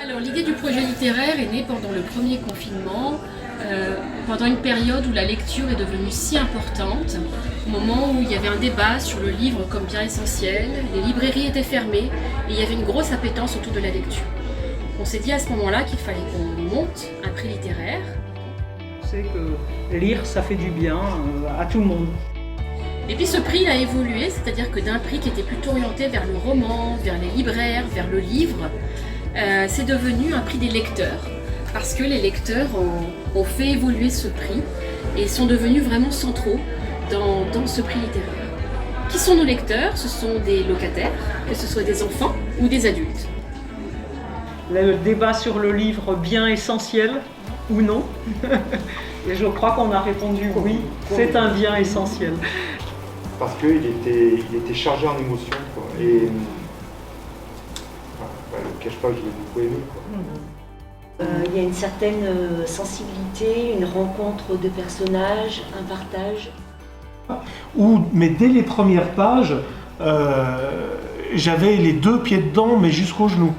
Alors l'idée du projet littéraire est née pendant le premier confinement, pendant une période où la lecture est devenue si importante, au moment où il y avait un débat sur le livre comme bien essentiel, les librairies étaient fermées et il y avait une grosse appétence autour de la lecture. On s'est dit à ce moment-là qu'il fallait qu'on monte un prix littéraire. On sait que lire, ça fait du bien à tout le monde. Et puis ce prix a évolué, c'est-à-dire que d'un prix qui était plutôt orienté vers le roman, vers les libraires, vers le livre, c'est devenu un prix des lecteurs, parce que les lecteurs ont fait évoluer ce prix et sont devenus vraiment centraux dans ce prix littéraire. Qui sont nos lecteurs? Ce sont des locataires, que ce soit des enfants ou des adultes. Le débat sur le livre bien essentiel ou non, et je crois qu'on a répondu oui, c'est un bien essentiel. Parce qu'il était chargé en émotions, quoi. Et je ne cache pas que je l'ai beaucoup aimé, quoi. Il y a une certaine sensibilité, une rencontre de personnages, un partage. Mais dès les premières pages, j'avais les deux pieds dedans, mais jusqu'aux genoux.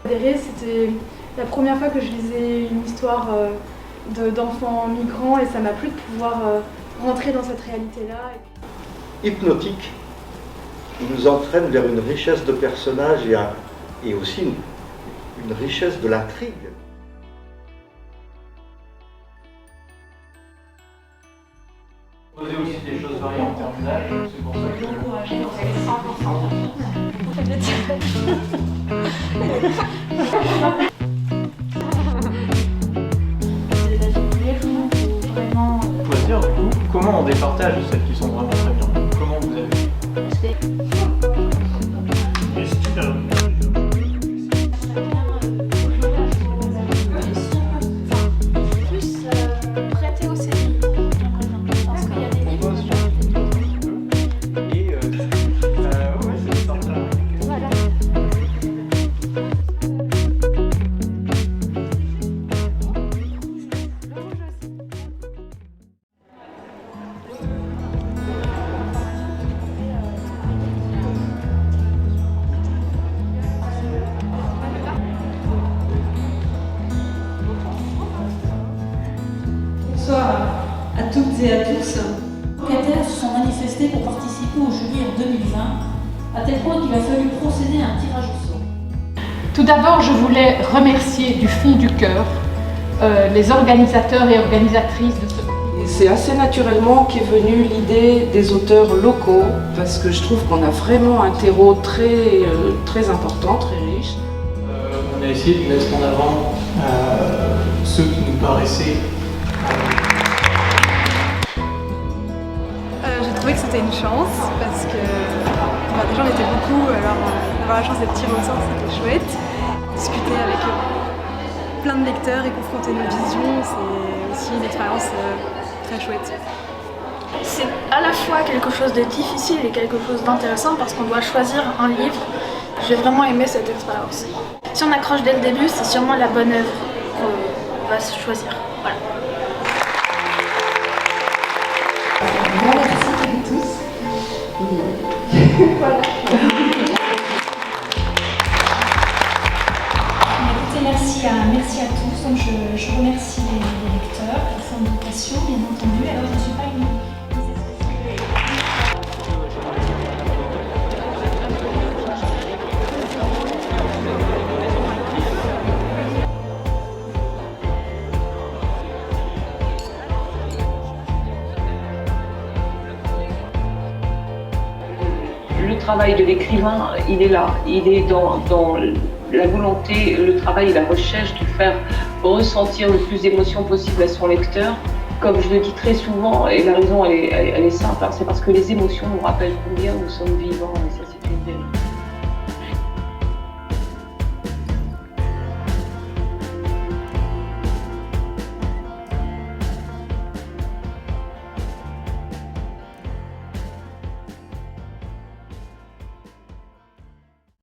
C'était la première fois que je lisais une histoire d'enfants migrants et ça m'a plu de pouvoir rentrer dans cette réalité-là. Hypnotique, qui nous entraîne vers une richesse de personnages et aussi une richesse de l'intrigue. Poser aussi des choses variées en terminale, c'est pour ça que encourager dans les 100%. On peut se dire du coup, comment on départage celles qui sont vraiment très bien? Comment vous avez fait? Et si tu fais Prêter au CDI. Parce qu'il y a des livres. Et ouais, c'est ça. Voilà. Bonsoir à toutes et à tous. Les locataires se sont manifestés pour participer au jury en 2020, à tel point qu'il a fallu procéder à un tirage au sort. Tout d'abord, je voulais remercier du fond du cœur les organisateurs et organisatrices de ce prix. C'est assez naturellement qu'est venue l'idée des auteurs locaux, parce que je trouve qu'on a vraiment un terreau très important, très riche. On a essayé de mettre en avant ceux qui nous paraissaient. J'ai trouvé que c'était une chance parce que déjà on était beaucoup, alors avoir la chance d'être tiré au sort c'était chouette. Discuter avec plein de lecteurs et confronter nos visions, c'est aussi une expérience très chouette. C'est à la fois quelque chose de difficile et quelque chose d'intéressant parce qu'on doit choisir un livre. J'ai vraiment aimé cette expérience. Si on accroche dès le début, c'est sûrement la bonne œuvre qu'on va choisir. Voilà. Merci à tous. Voilà. Écoutez, merci à tous. Donc je remercie les lecteurs, la forme d'éducation, bien entendu. Alors je ne suis pas une... Le travail de l'écrivain, il est là, il est dans la volonté, le travail et la recherche de faire ressentir le plus d'émotions possible à son lecteur. Comme je le dis très souvent, et la raison elle est simple, c'est parce que les émotions nous rappellent combien nous sommes vivants. Et ça,